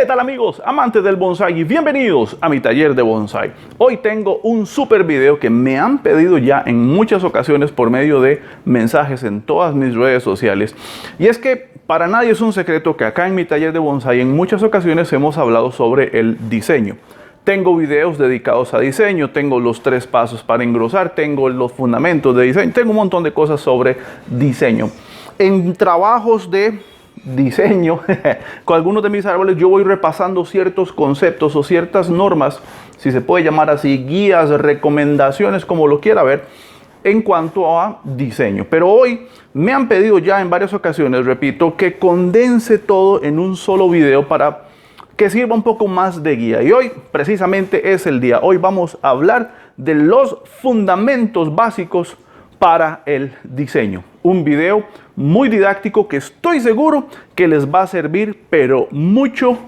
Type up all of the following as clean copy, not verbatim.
tal amigos, amantes del bonsai y bienvenidos a mi taller de bonsai. Hoy tengo un super video que me han pedido ya en muchas ocasiones por medio de mensajes en todas mis redes sociales. Y es que para nadie es un secreto que acá en mi taller de bonsai en muchas ocasiones hemos hablado sobre el diseño. Tengo videos dedicados a diseño, tengo los 3 pasos para engrosar, tengo los fundamentos de diseño, tengo un montón de cosas sobre diseño. En trabajos de diseño, con algunos de mis árboles yo voy repasando ciertos conceptos o ciertas normas, si se puede llamar así, guías, recomendaciones, como lo quiera ver, en cuanto a diseño. Pero hoy me han pedido ya en varias ocasiones, repito, que condense todo en un solo video para que sirva un poco más de guía. Y hoy precisamente es el día. Hoy vamos a hablar de los fundamentos básicos para el diseño. Un video muy didáctico que estoy seguro que les va a servir, pero mucho.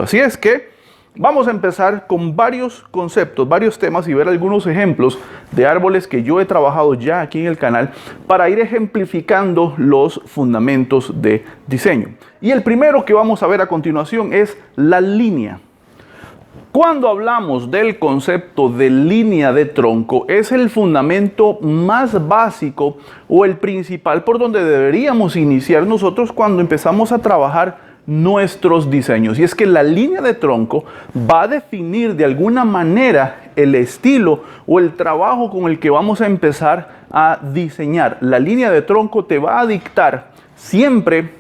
Así es que vamos a empezar con varios conceptos, varios temas y ver algunos ejemplos de árboles que yo he trabajado ya aquí en el canal para ir ejemplificando los fundamentos de diseño. Y el primero que vamos a ver a continuación es la línea. Cuando hablamos del concepto de línea de tronco, es el fundamento más básico o el principal por donde deberíamos iniciar nosotros cuando empezamos a trabajar nuestros diseños. Y es que la línea de tronco va a definir de alguna manera el estilo o el trabajo con el que vamos a empezar a diseñar. La línea de tronco te va a dictar siempre,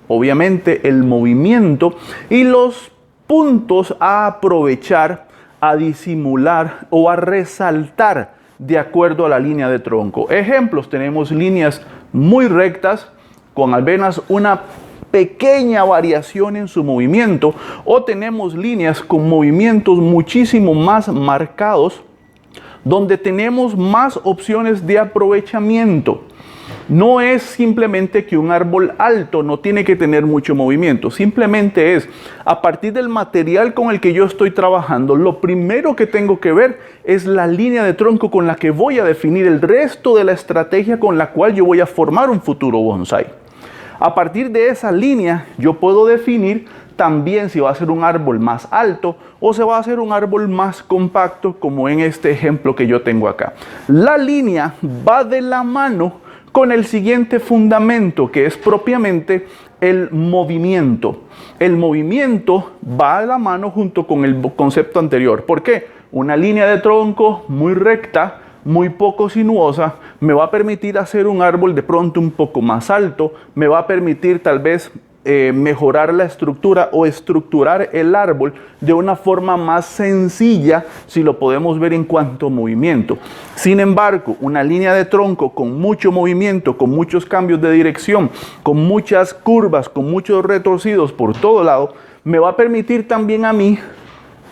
obviamente, el movimiento y los puntos a aprovechar, a disimular o a resaltar de acuerdo a la línea de tronco. Ejemplos, tenemos líneas muy rectas con apenas una pequeña variación en su movimiento, o tenemos líneas con movimientos muchísimo más marcados donde tenemos más opciones de aprovechamiento. No es simplemente que un árbol alto no tiene que tener mucho movimiento, simplemente es a partir del material con el que yo estoy trabajando, lo primero que tengo que ver es la línea de tronco con la que voy a definir el resto de la estrategia con la cual yo voy a formar un futuro bonsai. A partir de esa línea yo puedo definir también si va a ser un árbol más alto o se va a hacer un árbol más compacto, como en este ejemplo que yo tengo acá. La línea va de la mano con el siguiente fundamento, que es propiamente el movimiento. El movimiento va a la mano junto con el concepto anterior. ¿Por qué? Una línea de tronco muy recta, muy poco sinuosa, me va a permitir hacer un árbol de pronto un poco más alto, me va a permitir tal vez mejorar la estructura o estructurar el árbol de una forma más sencilla, si lo podemos ver en cuanto a movimiento. Sin embargo, una línea de tronco con mucho movimiento, con muchos cambios de dirección, con muchas curvas, con muchos retorcidos por todo lado, me va a permitir también a mí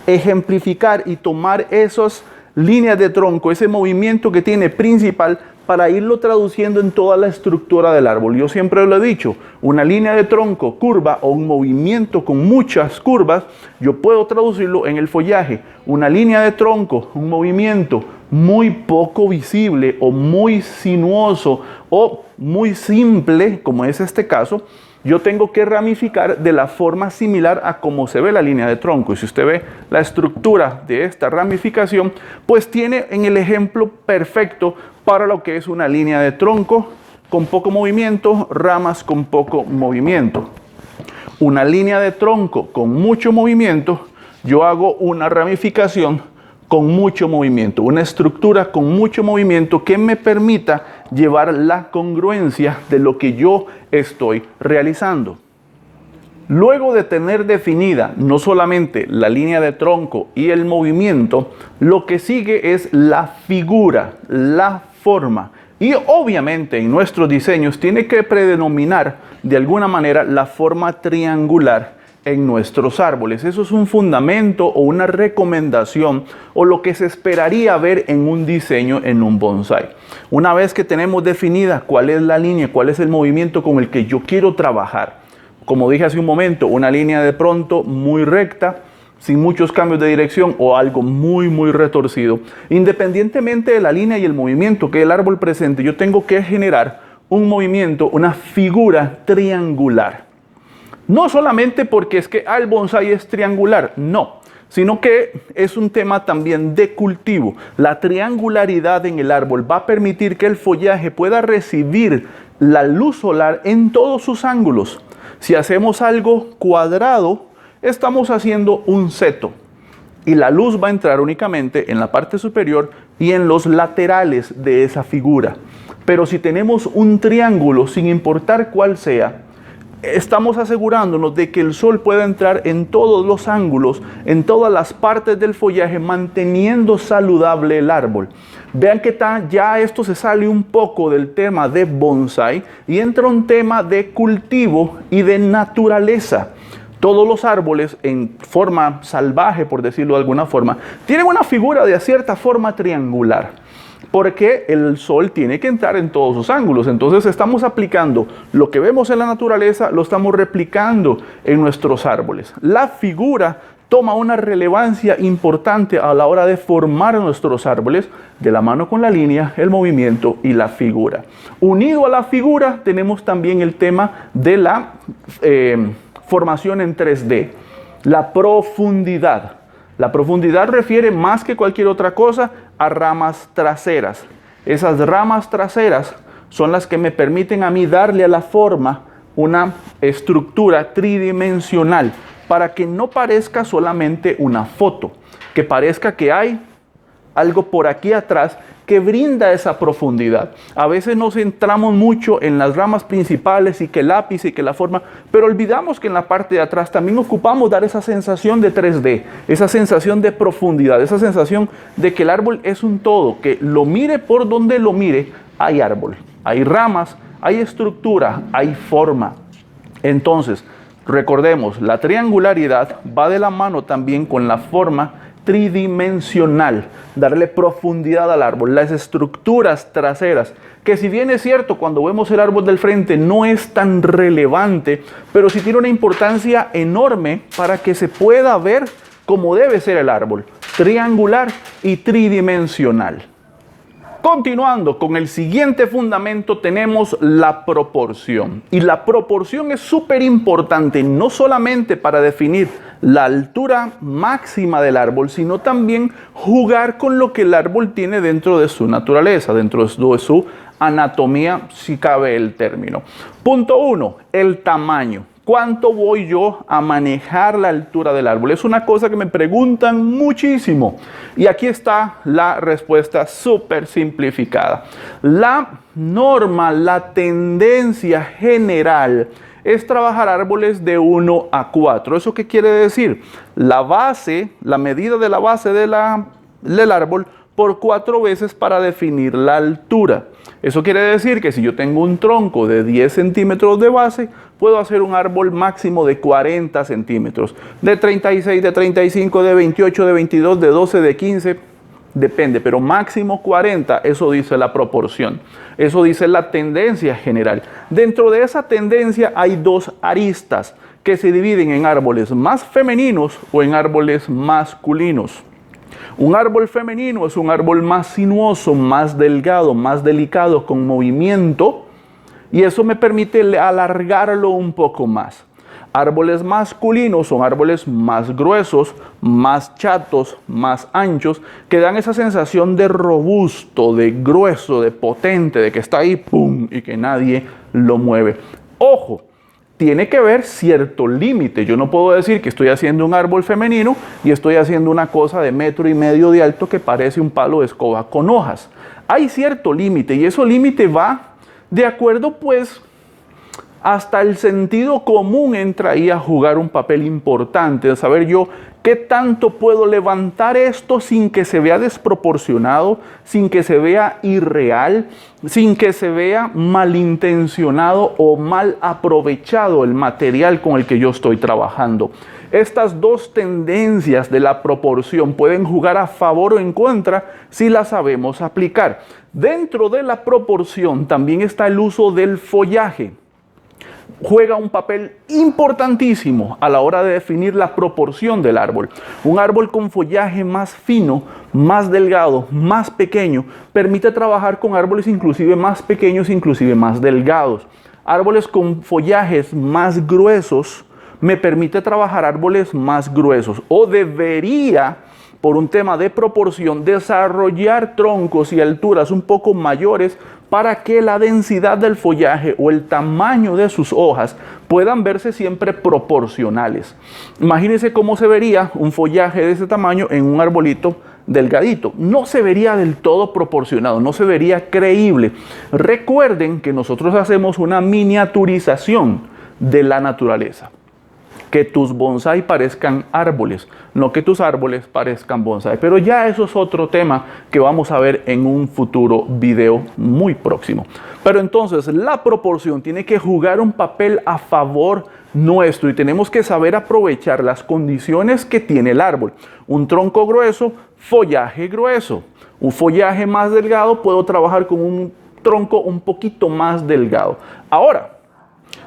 ejemplificar y tomar esas líneas de tronco, ese movimiento que tiene principal, para irlo traduciendo en toda la estructura del árbol. Yo siempre lo he dicho, una línea de tronco curva o un movimiento con muchas curvas, yo puedo traducirlo en el follaje. Una línea de tronco, un movimiento muy poco visible o muy sinuoso o muy simple, como es este caso, yo tengo que ramificar de la forma similar a como se ve la línea de tronco. Y si usted ve la estructura de esta ramificación, pues tiene en el ejemplo perfecto para lo que es una línea de tronco con poco movimiento, ramas con poco movimiento. Una línea de tronco con mucho movimiento, yo hago una ramificación con mucho movimiento, una estructura con mucho movimiento que me permita llevar la congruencia de lo que yo estoy realizando. Luego de tener definida no solamente la línea de tronco y el movimiento, lo que sigue es la figura, la forma. Y obviamente en nuestros diseños tiene que predominar de alguna manera la forma triangular en nuestros árboles. Eso es un fundamento o una recomendación o lo que se esperaría ver en un diseño en un bonsai. Una vez que tenemos definida cuál es la línea, cuál es el movimiento con el que yo quiero trabajar, como dije hace un momento, una línea de pronto muy recta, sin muchos cambios de dirección o algo muy retorcido, independientemente de la línea y el movimiento que el árbol presente, yo tengo que generar un movimiento, una figura triangular. No solamente porque es que el bonsái es triangular, no, sino que es un tema también de cultivo. La triangularidad en el árbol va a permitir que el follaje pueda recibir la luz solar en todos sus ángulos. Si hacemos algo cuadrado, estamos haciendo un seto y la luz va a entrar únicamente en la parte superior y en los laterales de esa figura. Pero si tenemos un triángulo, sin importar cuál sea, estamos asegurándonos de que el sol pueda entrar en todos los ángulos, en todas las partes del follaje, manteniendo saludable el árbol. Vean que ya esto se sale un poco del tema de bonsái y entra un tema de cultivo y de naturaleza. Todos los árboles en forma salvaje, por decirlo de alguna forma, tienen una figura de cierta forma triangular, porque el sol tiene que entrar en todos sus ángulos. Entonces estamos aplicando lo que vemos en la naturaleza, lo estamos replicando en nuestros árboles. La figura toma una relevancia importante a la hora de formar nuestros árboles, de la mano con la línea, el movimiento y la figura. Unido a la figura tenemos también el tema de la formación en 3D, la profundidad. La profundidad refiere más que cualquier otra cosa a ramas traseras. Esas ramas traseras son las que me permiten a mí darle a la forma una estructura tridimensional para que no parezca solamente una foto, que parezca que hay algo por aquí atrás que brinda esa profundidad. A veces nos centramos mucho en las ramas principales y que el ápice y que la forma, pero olvidamos que en la parte de atrás también ocupamos dar esa sensación de 3D, esa sensación de profundidad, esa sensación de que el árbol es un todo, que lo mire por donde lo mire, hay árbol, hay ramas, hay estructura, hay forma. Entonces, recordemos, la triangularidad va de la mano también con la forma tridimensional, darle profundidad al árbol, las estructuras traseras, que si bien es cierto, cuando vemos el árbol del frente no es tan relevante, pero sí tiene una importancia enorme para que se pueda ver cómo debe ser el árbol, triangular y tridimensional. Continuando con el siguiente fundamento, tenemos la proporción. Y la proporción es súper importante, no solamente para definir la altura máxima del árbol, sino también jugar con lo que el árbol tiene dentro de su naturaleza, dentro de su anatomía, si cabe el término. Punto 1, el tamaño. ¿Cuánto voy yo a manejar la altura del árbol? Es una cosa que me preguntan muchísimo. Y aquí está la respuesta súper simplificada. La norma, la tendencia general es trabajar árboles de 1 a 4. ¿Eso qué quiere decir? La base, la medida de la base del árbol por 4 veces para definir la altura. Eso quiere decir que si yo tengo un tronco de 10 centímetros de base, puedo hacer un árbol máximo de 40 centímetros, de 36, de 35, de 28, de 22, de 12, de 15, depende, pero máximo 40, eso dice la proporción, eso dice la tendencia general. Dentro de esa tendencia hay 2 aristas que se dividen en árboles más femeninos o en árboles masculinos. Un árbol femenino es un árbol más sinuoso, más delgado, más delicado, con movimiento, y eso me permite alargarlo un poco más. Árboles masculinos son árboles más gruesos, más chatos, más anchos, que dan esa sensación de robusto, de grueso, de potente, de que está ahí, ¡pum!, y que nadie lo mueve. ¡Ojo! Tiene que haber cierto límite. Yo no puedo decir que estoy haciendo un árbol femenino y estoy haciendo una cosa de 1,5 metros de alto que parece un palo de escoba con hojas. Hay cierto límite y ese límite va de acuerdo pues hasta el sentido común entra ahí a jugar un papel importante, de saber yo qué tanto puedo levantar esto sin que se vea desproporcionado, sin que se vea irreal, sin que se vea malintencionado o mal aprovechado el material con el que yo estoy trabajando. Estas 2 tendencias de la proporción pueden jugar a favor o en contra si las sabemos aplicar. Dentro de la proporción también está el uso del follaje. Juega un papel importantísimo a la hora de definir la proporción del árbol. Un árbol con follaje más fino, más delgado, más pequeño, permite trabajar con árboles inclusive más pequeños, inclusive más delgados. Árboles con follajes más gruesos me permite trabajar árboles más gruesos, o debería, por un tema de proporción, desarrollar troncos y alturas un poco mayores para que la densidad del follaje o el tamaño de sus hojas puedan verse siempre proporcionales. Imagínense cómo se vería un follaje de ese tamaño en un arbolito delgadito. No se vería del todo proporcionado, no se vería creíble. Recuerden que nosotros hacemos una miniaturización de la naturaleza. Que tus bonsai parezcan árboles, no que tus árboles parezcan bonsai. Pero ya eso es otro tema que vamos a ver en un futuro video muy próximo. Pero entonces la proporción tiene que jugar un papel a favor nuestro y tenemos que saber aprovechar las condiciones que tiene el árbol. Un tronco grueso, follaje grueso. Un follaje más delgado, puedo trabajar con un tronco un poquito más delgado. Ahora,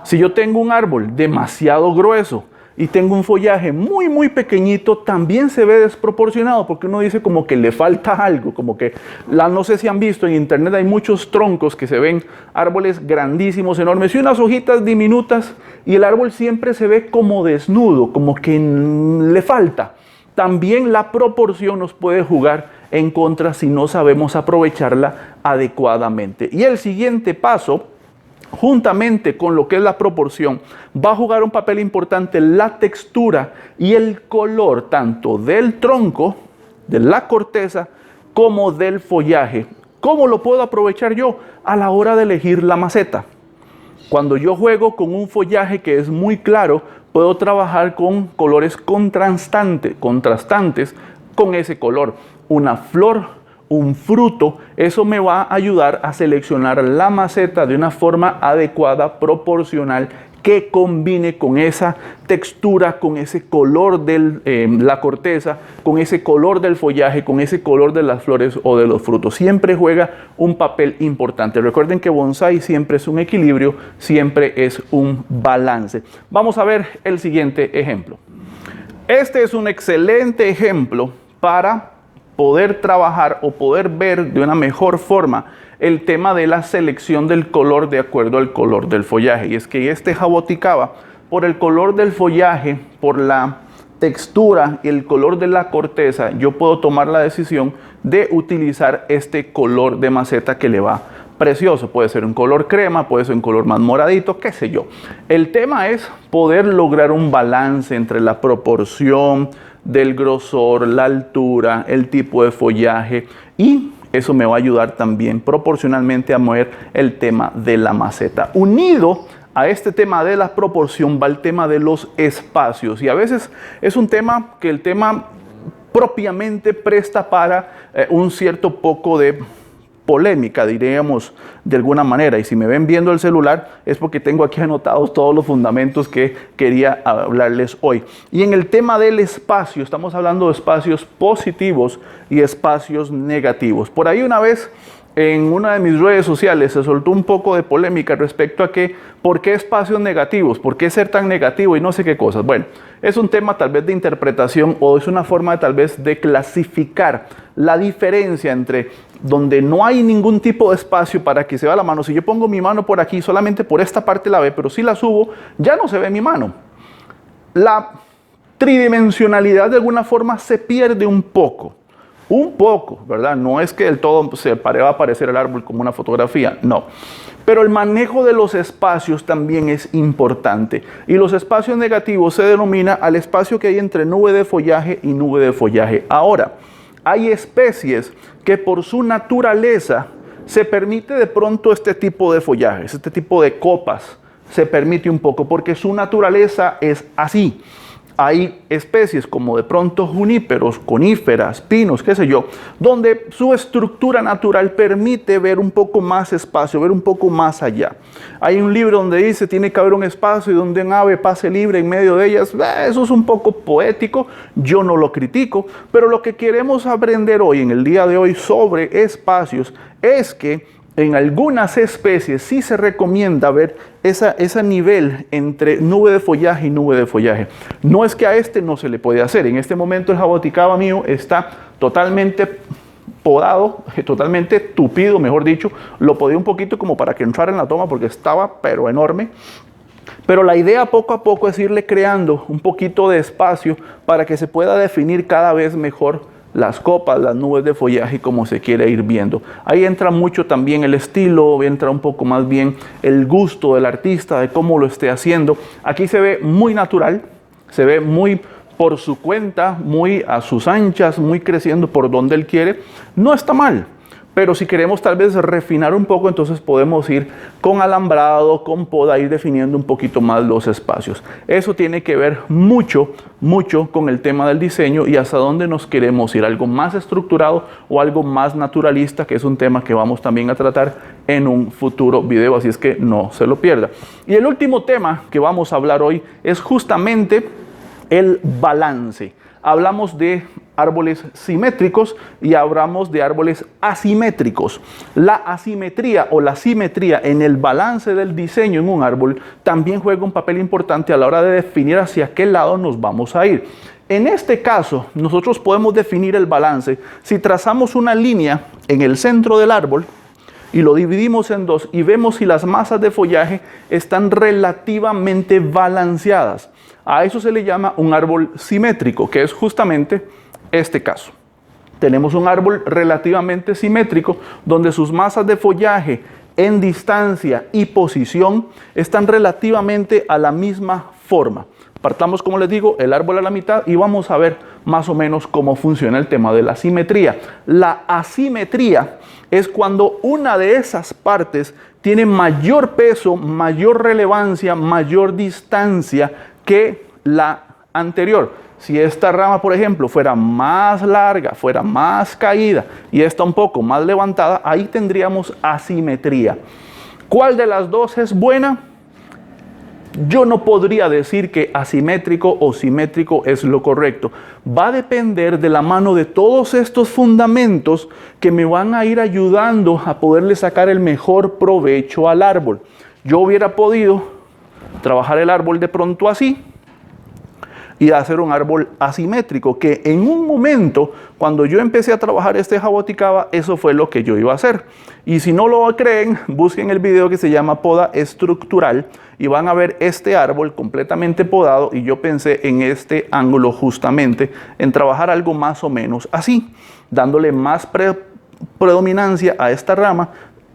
si yo tengo un árbol demasiado grueso y tengo un follaje muy pequeñito, también se ve desproporcionado porque uno dice como que le falta algo, como que, no sé si han visto en internet, hay muchos troncos que se ven, árboles grandísimos, enormes y unas hojitas diminutas y el árbol siempre se ve como desnudo, como que le falta. También la proporción nos puede jugar en contra si no sabemos aprovecharla adecuadamente. Y el siguiente paso, juntamente con lo que es la proporción, va a jugar un papel importante la textura y el color tanto del tronco, de la corteza, como del follaje. ¿Cómo lo puedo aprovechar yo? A la hora de elegir la maceta. Cuando yo juego con un follaje que es muy claro, puedo trabajar con colores contrastantes con ese color. Una flor, un fruto, eso me va a ayudar a seleccionar la maceta de una forma adecuada, proporcional, que combine con esa textura, con ese color de la corteza, con ese color del follaje, con ese color de las flores o de los frutos. Siempre juega un papel importante. Recuerden que bonsai siempre es un equilibrio, siempre es un balance. Vamos a ver el siguiente ejemplo. Este es un excelente ejemplo para poder trabajar o poder ver de una mejor forma el tema de la selección del color de acuerdo al color del follaje. Y es que este jaboticaba, por el color del follaje, por la textura y el color de la corteza, yo puedo tomar la decisión de utilizar este color de maceta que le va precioso. Puede ser un color crema, puede ser un color más moradito, qué sé yo. El tema es poder lograr un balance entre la proporción del grosor, la altura, el tipo de follaje, y eso me va a ayudar también proporcionalmente a mover el tema de la maceta. Unido a este tema de la proporción va el tema de los espacios, y a veces es un tema que el tema propiamente presta para un cierto poco de polémica, diríamos de alguna manera, y si me ven viendo el celular es porque tengo aquí anotados todos los fundamentos que quería hablarles hoy. Y en el tema del espacio, estamos hablando de espacios positivos y espacios negativos. Por ahí una vez en una de mis redes sociales se soltó un poco de polémica respecto a que ¿por qué espacios negativos? ¿Por qué ser tan negativo? Y no sé qué cosas. Bueno, es un tema tal vez de interpretación o es una forma tal vez de clasificar la diferencia entre donde no hay ningún tipo de espacio para que se vea la mano. Si yo pongo mi mano por aquí, solamente por esta parte la ve, pero si la subo, ya no se ve mi mano. La tridimensionalidad de alguna forma se pierde un poco, ¿verdad? No es que del todo va a aparecer el árbol como una fotografía, no. Pero el manejo de los espacios también es importante. Y los espacios negativos se denomina al espacio que hay entre nube de follaje y nube de follaje. Ahora, hay especies que por su naturaleza se permite de pronto este tipo de follajes, este tipo de copas, se permite un poco porque su naturaleza es así. Hay especies como de pronto juníperos, coníferas, pinos, qué sé yo, donde su estructura natural permite ver un poco más espacio, ver un poco más allá. Hay un libro donde dice tiene que haber un espacio y donde un ave pase libre en medio de ellas. Eso es un poco poético, yo no lo critico, pero lo que queremos aprender hoy, en el día de hoy, sobre espacios es que en algunas especies sí se recomienda ver ese nivel entre nube de follaje y nube de follaje. No es que a este no se le puede hacer. En este momento el jaboticaba mío está totalmente podado, totalmente tupido, mejor dicho. Lo podé un poquito como para que entrara en la toma porque estaba pero enorme. Pero la idea poco a poco es irle creando un poquito de espacio para que se pueda definir cada vez mejor las copas, las nubes de follaje, como se quiere ir viendo. Ahí entra mucho también el estilo, entra un poco más bien el gusto del artista, de cómo lo esté haciendo. Aquí se ve muy natural, se ve muy por su cuenta, muy a sus anchas, muy creciendo por donde él quiere. No está mal. Pero si queremos tal vez refinar un poco, entonces podemos ir con alambrado, con poda, ir definiendo un poquito más los espacios. Eso tiene que ver mucho con el tema del diseño y hasta dónde nos queremos ir, algo más estructurado o algo más naturalista, que es un tema que vamos también a tratar en un futuro video, así es que no se lo pierda. Y el último tema que vamos a hablar hoy es justamente el balance. Hablamos de árboles simétricos y hablamos de árboles asimétricos. La asimetría o la simetría en el balance del diseño en un árbol también juega un papel importante a la hora de definir hacia qué lado nos vamos a ir. En este caso, nosotros podemos definir el balance si trazamos una línea en el centro del árbol y lo dividimos en dos y vemos si las masas de follaje están relativamente balanceadas. A eso se le llama un árbol simétrico, que es justamente este caso. Tenemos un árbol relativamente simétrico donde sus masas de follaje en distancia y posición están relativamente a la misma forma. Partamos, como les digo, el árbol a la mitad y vamos a ver más o menos cómo funciona el tema de la simetría. La asimetría es cuando una de esas partes tiene mayor peso, mayor relevancia, mayor distancia que la anterior. Si esta rama, por ejemplo, fuera más larga, fuera más caída y esta un poco más levantada, ahí tendríamos asimetría. ¿Cuál de las dos es buena? Yo no podría decir que asimétrico o simétrico es lo correcto. Va a depender de la mano de todos estos fundamentos que me van a ir ayudando a poderle sacar el mejor provecho al árbol. Yo hubiera podido trabajar el árbol de pronto así y hacer un árbol asimétrico, que en un momento, cuando yo empecé a trabajar este jaboticaba, eso fue lo que yo iba a hacer. Y si no lo creen, busquen el video que se llama poda estructural y van a ver este árbol completamente podado, y yo pensé en este ángulo justamente, en trabajar algo más o menos así, dándole más predominancia a esta rama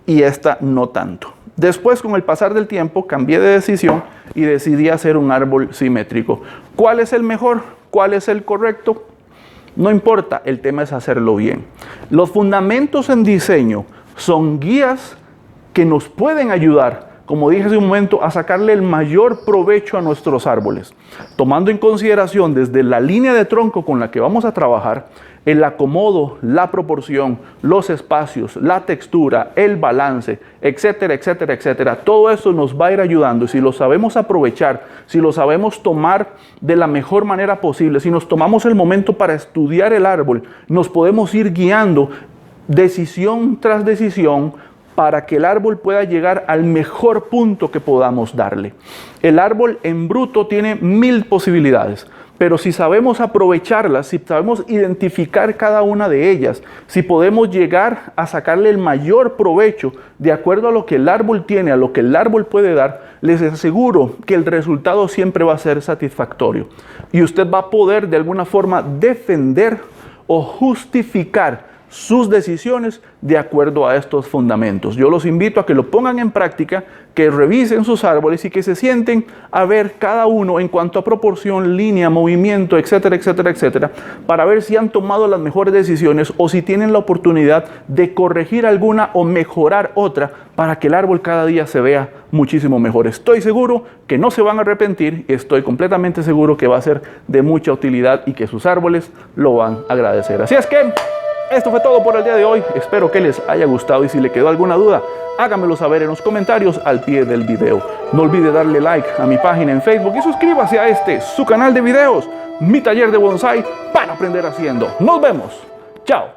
y esta no tanto. Después, con el pasar del tiempo, cambié de decisión y decidí hacer un árbol simétrico. ¿Cuál es el mejor? ¿Cuál es el correcto? No importa, el tema es hacerlo bien. Los fundamentos en diseño son guías que nos pueden ayudar, como dije hace un momento, a sacarle el mayor provecho a nuestros árboles, tomando en consideración desde la línea de tronco con la que vamos a trabajar, el acomodo, la proporción, los espacios, la textura, el balance, etcétera, etcétera, etcétera. Todo eso nos va a ir ayudando, y si lo sabemos aprovechar, si lo sabemos tomar de la mejor manera posible, si nos tomamos el momento para estudiar el árbol, nos podemos ir guiando decisión tras decisión para que el árbol pueda llegar al mejor punto que podamos darle. El árbol en bruto tiene 1000 posibilidades, pero si sabemos aprovecharlas, si sabemos identificar cada una de ellas, si podemos llegar a sacarle el mayor provecho de acuerdo a lo que el árbol tiene, a lo que el árbol puede dar, les aseguro que el resultado siempre va a ser satisfactorio. Y usted va a poder de alguna forma defender o justificar sus decisiones de acuerdo a estos fundamentos. Yo los invito a que lo pongan en práctica, que revisen sus árboles y que se sienten a ver cada uno en cuanto a proporción, línea, movimiento, etcétera, etcétera, etcétera, para ver si han tomado las mejores decisiones o si tienen la oportunidad de corregir alguna o mejorar otra para que el árbol cada día se vea muchísimo mejor. Estoy seguro que no se van a arrepentir y estoy completamente seguro que va a ser de mucha utilidad y que sus árboles lo van a agradecer. Así es que esto fue todo por el día de hoy. Espero que les haya gustado y si le quedó alguna duda, háganmelo saber en los comentarios al pie del video. No olvide darle like a mi página en Facebook y suscríbase a su canal de videos, Mi Taller de Bonsai, para aprender haciendo. Nos vemos. Chao.